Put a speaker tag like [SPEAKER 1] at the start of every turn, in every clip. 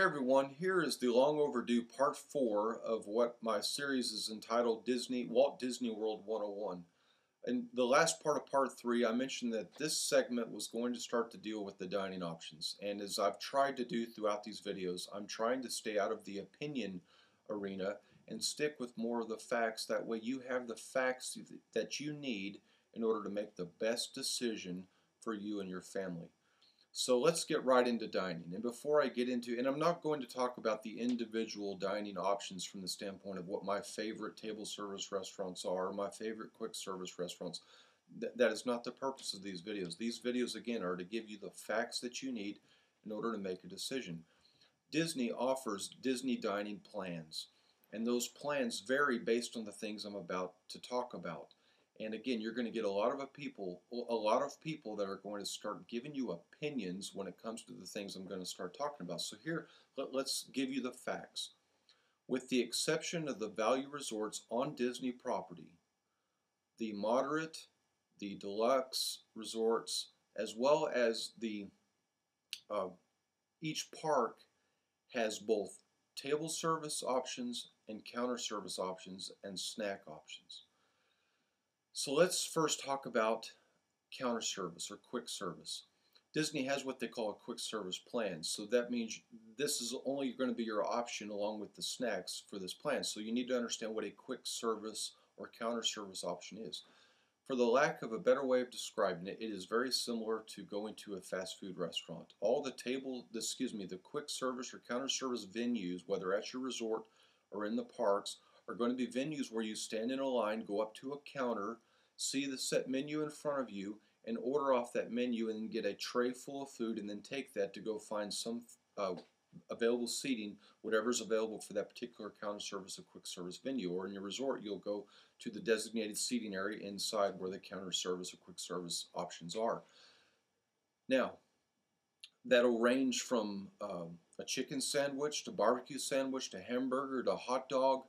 [SPEAKER 1] Hey everyone, here is the long overdue part 4 of what my series is entitled Walt Disney World 101. In the last part of part 3, I mentioned that this segment was going to start to deal with the dining options. And as I've tried to do throughout these videos, I'm trying to stay out of the opinion arena and stick with more of the facts. That way you have the facts that you need in order to make the best decision for you and your family. So let's get right into dining. And before I get into, and I'm not going to talk about the individual dining options from the standpoint of what my favorite table service restaurants are, or my favorite quick service restaurants. That is not the purpose of these videos. These videos, again, are to give you the facts that you need in order to make a decision. Disney offers Disney dining plans, and those plans vary based on the things I'm about to talk about. And again, you're going to get a lot of people that are going to start giving you opinions when it comes to the things I'm going to start talking about. So here, let's give you the facts. With the exception of the value resorts on Disney property, the moderate, the deluxe resorts, as well as the each park has both table service options and counter service options and snack options. So let's first talk about counter service or quick service. Disney has what they call a quick service plan. So that means this is only going to be your option along with the snacks for this plan. So you need to understand what a quick service or counter service option is. For the lack of a better way of describing it, it is very similar to going to a fast food restaurant. All the the quick service or counter service venues, whether at your resort or in the parks, are going to be venues where you stand in a line, go up to a counter, see the set menu in front of you, and order off that menu and then get a tray full of food and then take that to go find some available seating, whatever's available for that particular counter service or quick service venue. Or in your resort, you'll go to the designated seating area inside where the counter service or quick service options are. Now, that'll range from a chicken sandwich to barbecue sandwich to hamburger to hot dog.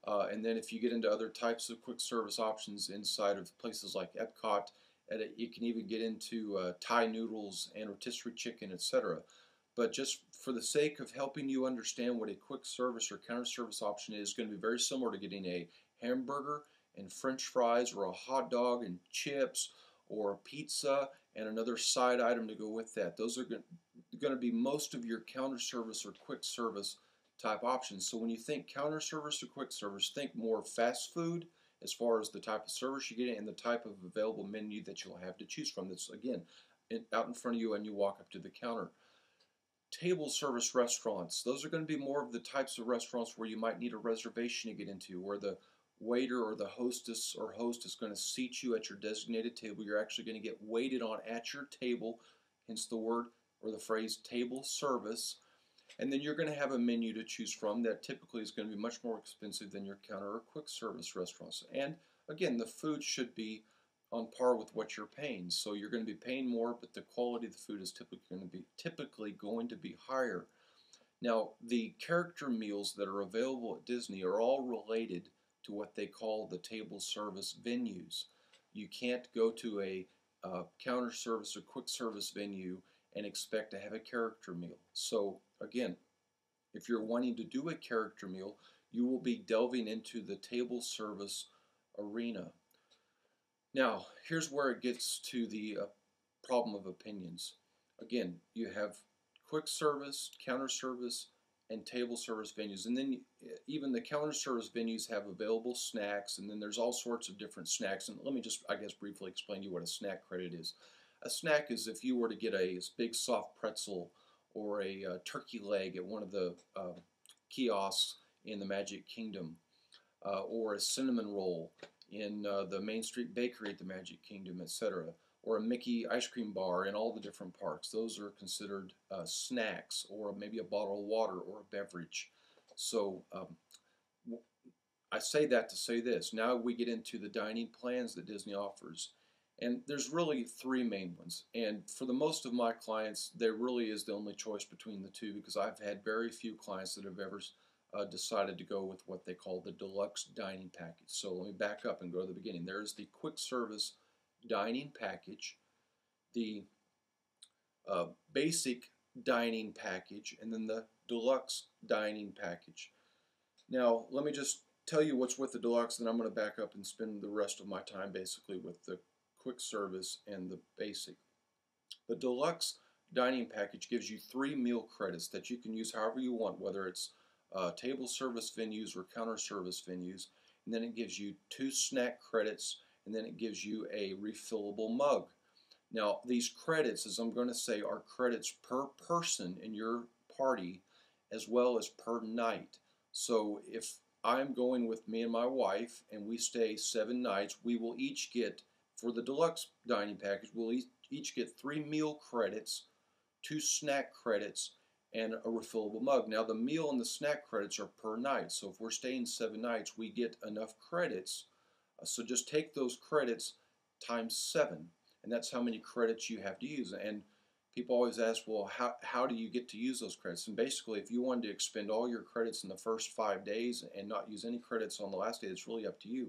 [SPEAKER 1] And then if you get into other types of quick service options inside of places like Epcot, you can even get into Thai noodles and rotisserie chicken, etc. But just for the sake of helping you understand what a quick service or counter service option is, going to be very similar to getting a hamburger and french fries or a hot dog and chips or a pizza and another side item to go with that. Those are going to be most of your counter service or quick service type options. So when you think counter service or quick service, think more fast food as far as the type of service you get and the type of available menu that you'll have to choose from. That's, again, out in front of you and you walk up to the counter. Table service restaurants, those are going to be more of the types of restaurants where you might need a reservation to get into, where the waiter or the hostess or host is going to seat you at your designated table. You're actually going to get waited on at your table, hence the word or the phrase table service. And then you're going to have a menu to choose from that typically is going to be much more expensive than your counter or quick service restaurants. And again, the food should be on par with what you're paying. So you're going to be paying more, but the quality of the food is typically going to be higher. Now, the character meals that are available at Disney are all related to what they call the table service venues. You can't go to a counter service or quick service venue and expect to have a character meal. So again, if you're wanting to do a character meal, you will be delving into the table service arena. Now, here's where it gets to the problem of opinions. Again, you have quick service, counter service, and table service venues. And then even the counter service venues have available snacks, and then there's all sorts of different snacks. And let me just, I guess, briefly explain to you what a snack credit is. A snack is if you were to get a big soft pretzel or a turkey leg at one of the kiosks in the Magic Kingdom, or a cinnamon roll in the Main Street Bakery at the Magic Kingdom, etc., or a Mickey ice cream bar in all the different parks. Those are considered snacks, or maybe a bottle of water or a beverage. So I say that to say this. Now we get into the dining plans that Disney offers. And there's really three main ones. And for the most of my clients, there really is the only choice between the two, because I've had very few clients that have ever decided to go with what they call the deluxe dining package. So let me back up and go to the beginning. There's the quick service dining package, the basic dining package, and then the deluxe dining package. Now, let me just tell you what's with the deluxe, then I'm going to back up and spend the rest of my time basically with the quick service and the basic. The deluxe dining package gives you 3 meal credits that you can use however you want, whether it's table service venues or counter service venues. And then it gives you 2 snack credits, and then it gives you a refillable mug. Now, these credits, as I'm going to say, are credits per person in your party as well as per night. So if I'm going with me and my wife and we stay 7 nights, we will each get, for the deluxe dining package, we'll each get 3 meal credits, 2 snack credits, and a refillable mug. Now, the meal and the snack credits are per night. So if we're staying 7 nights, we get enough credits. So just take those credits times 7. And that's how many credits you have to use. And people always ask, well, how do you get to use those credits? And basically, if you wanted to expend all your credits in the first 5 days and not use any credits on the last day, it's really up to you.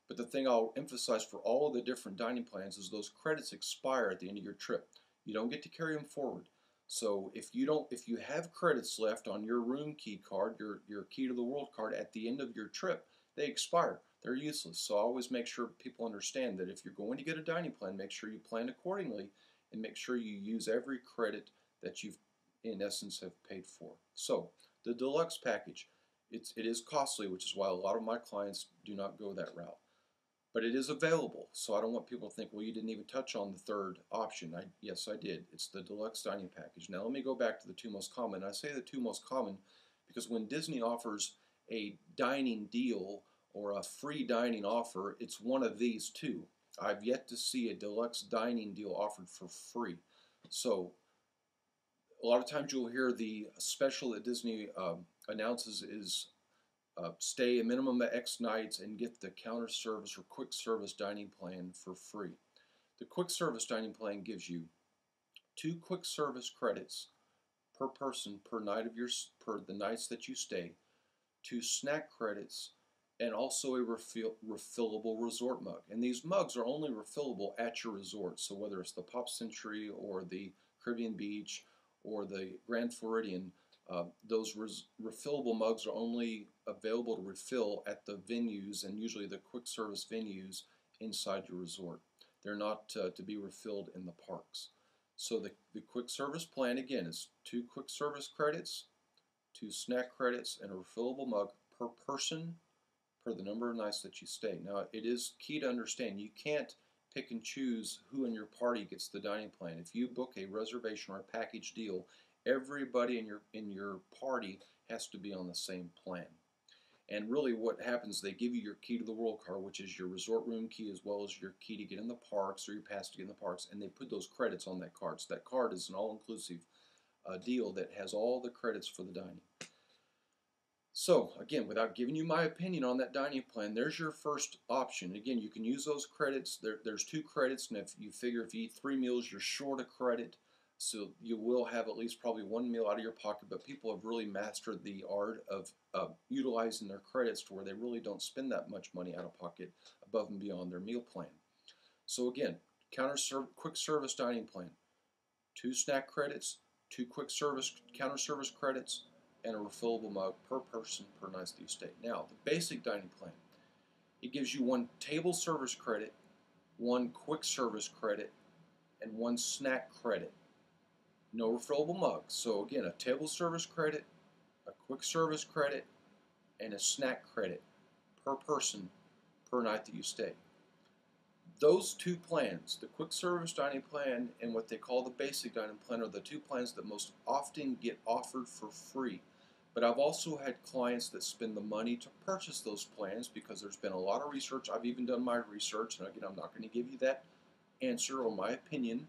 [SPEAKER 1] But the thing I'll emphasize for all of the different dining plans is those credits expire at the end of your trip. You don't get to carry them forward. So if you have credits left on your room key card, your key to the world card at the end of your trip, they expire. They're useless. So I always make sure people understand that if you're going to get a dining plan, make sure you plan accordingly and make sure you use every credit that you've, in essence, have paid for. So the deluxe package, it is costly, which is why a lot of my clients do not go that route. But it is available, so I don't want people to think, well, you didn't even touch on the third option. Yes, I did. It's the deluxe dining package. Now let me go back to the 2 most common. I say the 2 most common because when Disney offers a dining deal or a free dining offer, it's one of these 2. I've yet to see a deluxe dining deal offered for free. So a lot of times you'll hear the special that Disney announces is stay a minimum of X nights and get the counter service or quick service dining plan for free. The quick service dining plan gives you 2 quick service credits per person per the nights that you stay, 2 snack credits, and also a refillable resort mug. And these mugs are only refillable at your resort. So whether it's the Pop Century or the Caribbean Beach or the Grand Floridian, those refillable mugs are only available to refill at the venues and usually the quick service venues inside your resort. They're not to be refilled in the parks. So the quick service plan, again, is 2 quick service credits, 2 snack credits, and a refillable mug per person per the number of nights that you stay. Now, it is key to understand you can't pick and choose who in your party gets the dining plan. If you book a reservation or a package deal, everybody in your party has to be on the same plan. And really what happens, they give you your key to the world card, which is your resort room key as well as your key to get in the parks or your pass to get in the parks, and they put those credits on that card. So that card is an all-inclusive deal that has all the credits for the dining. So again, without giving you my opinion on that dining plan, there's your first option. Again, you can use those credits. There's 2 credits, and if you figure if you eat 3 meals, you're short a credit. So you will have at least probably 1 meal out of your pocket, but people have really mastered the art of utilizing their credits to where they really don't spend that much money out of pocket above and beyond their meal plan. So again, quick service dining plan, 2 snack credits, 2 quick service counter service credits, and a refillable mug per person per night that you stay. Now, the basic dining plan, it gives you 1 table service credit, 1 quick service credit, and 1 snack credit. No refillable mug. So again, a table service credit, a quick service credit, and a snack credit per person per night that you stay. Those 2 plans, the quick service dining plan and what they call the basic dining plan, are the 2 plans that most often get offered for free. But I've also had clients that spend the money to purchase those plans because there's been a lot of research. I've even done my research, and again, I'm not going to give you that answer or my opinion,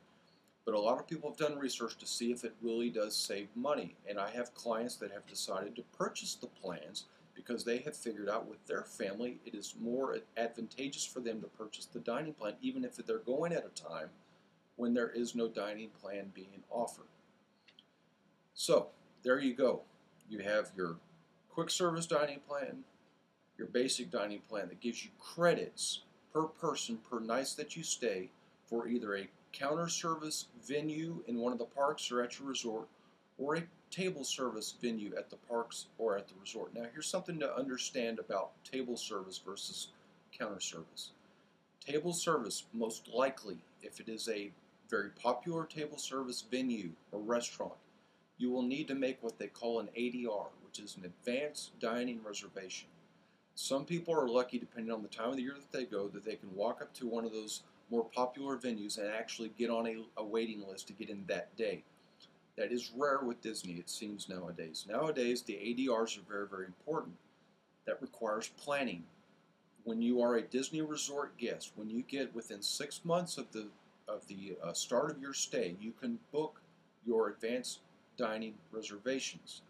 [SPEAKER 1] but a lot of people have done research to see if it really does save money. And I have clients that have decided to purchase the plans because they have figured out with their family it is more advantageous for them to purchase the dining plan, even if they're going at a time when there is no dining plan being offered. So there you go. You have your quick service dining plan, your basic dining plan that gives you credits per person per night that you stay for either a counter service venue in one of the parks or at your resort, or a table service venue at the parks or at the resort. Now, here's something to understand about table service versus counter service. Table service, most likely, if it is a very popular table service venue or restaurant, you will need to make what they call an ADR, which is an advanced dining reservation. Some people are lucky, depending on the time of the year that they go, that they can walk up to one of those more popular venues and actually get on a waiting list to get in that day. That is rare with Disney, it seems, nowadays. Nowadays, the ADRs are very, very important. That requires planning. When you are a Disney resort guest, when you get within 6 months of the start of your stay, you can book your advanced dining reservations,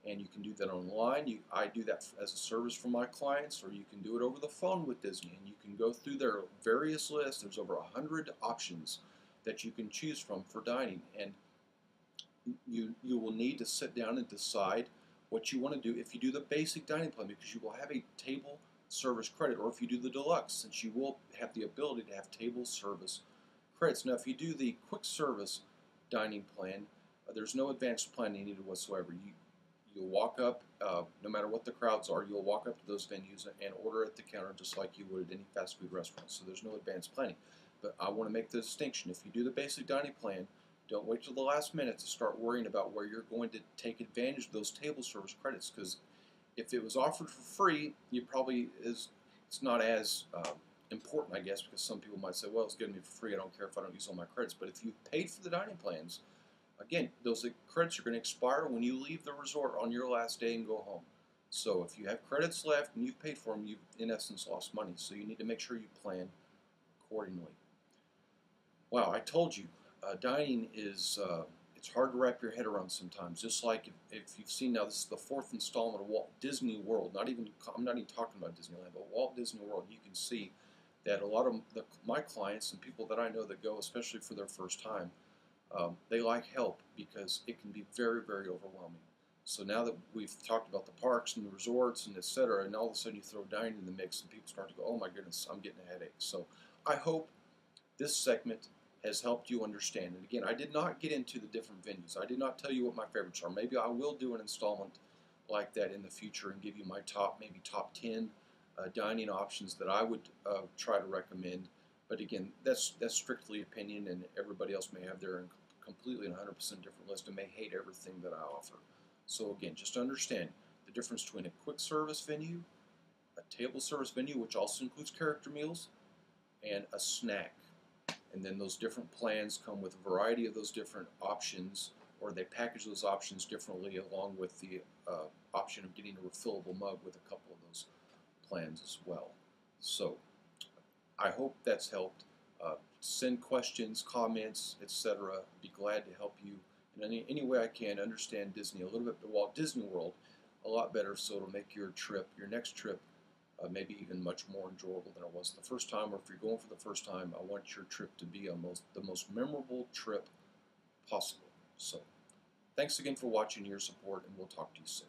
[SPEAKER 1] and you can do that online. I do that as a service for my clients, or you can do it over the phone with Disney, and you can go through their various lists. There's over 100 options that you can choose from for dining, and you will need to sit down and decide what you want to do if you do the basic dining plan, because you will have a table service credit, or if you do the deluxe, since you will have the ability to have table service credits. Now, if you do the quick service dining plan, there's no advanced planning needed whatsoever. You'll walk up, no matter what the crowds are, you'll walk up to those venues and order at the counter just like you would at any fast food restaurant. So there's no advanced planning. But I want to make the distinction. If you do the basic dining plan, don't wait till the last minute to start worrying about where you're going to take advantage of those table service credits, because if it was offered for free, it's not as important, I guess, because some people might say, well, it's giving me for free, I don't care if I don't use all my credits. But if you paid for the dining plans, again, those credits are going to expire when you leave the resort on your last day and go home. So if you have credits left and you've paid for them, you've in essence lost money. So you need to make sure you plan accordingly. Wow, I told you, dining is it's hard to wrap your head around sometimes. Just like if you've seen, now this is the 4th installment of Walt Disney World. I'm not even talking about Disneyland, but Walt Disney World. You can see that a lot of my clients and people that I know that go, especially for their first time, they like help, because it can be very, very overwhelming. So now that we've talked about the parks and the resorts and etc., and all of a sudden you throw dining in the mix, and people start to go, oh my goodness, I'm getting a headache. So I hope this segment has helped you understand. And again, I did not get into the different venues. I did not tell you what my favorites are. Maybe I will do an installment like that in the future and give you my maybe top 10 dining options that I would try to recommend. But again, that's strictly opinion, and everybody else may have their completely 100% different list and may hate everything that I offer. So again, just understand the difference between a quick service venue, a table service venue, which also includes character meals, and a snack. And then those different plans come with a variety of those different options, or they package those options differently, along with the option of getting a refillable mug with a couple of those plans as well. So I hope that's helped. Send questions, comments, etc. Be glad to help you in any way I can understand Disney a little bit, Walt Disney World, a lot better, so it'll make your next trip, maybe even much more enjoyable than it was the first time. Or if you're going for the first time, I want your trip to be the most memorable trip possible. So thanks again for watching, your support, and we'll talk to you soon.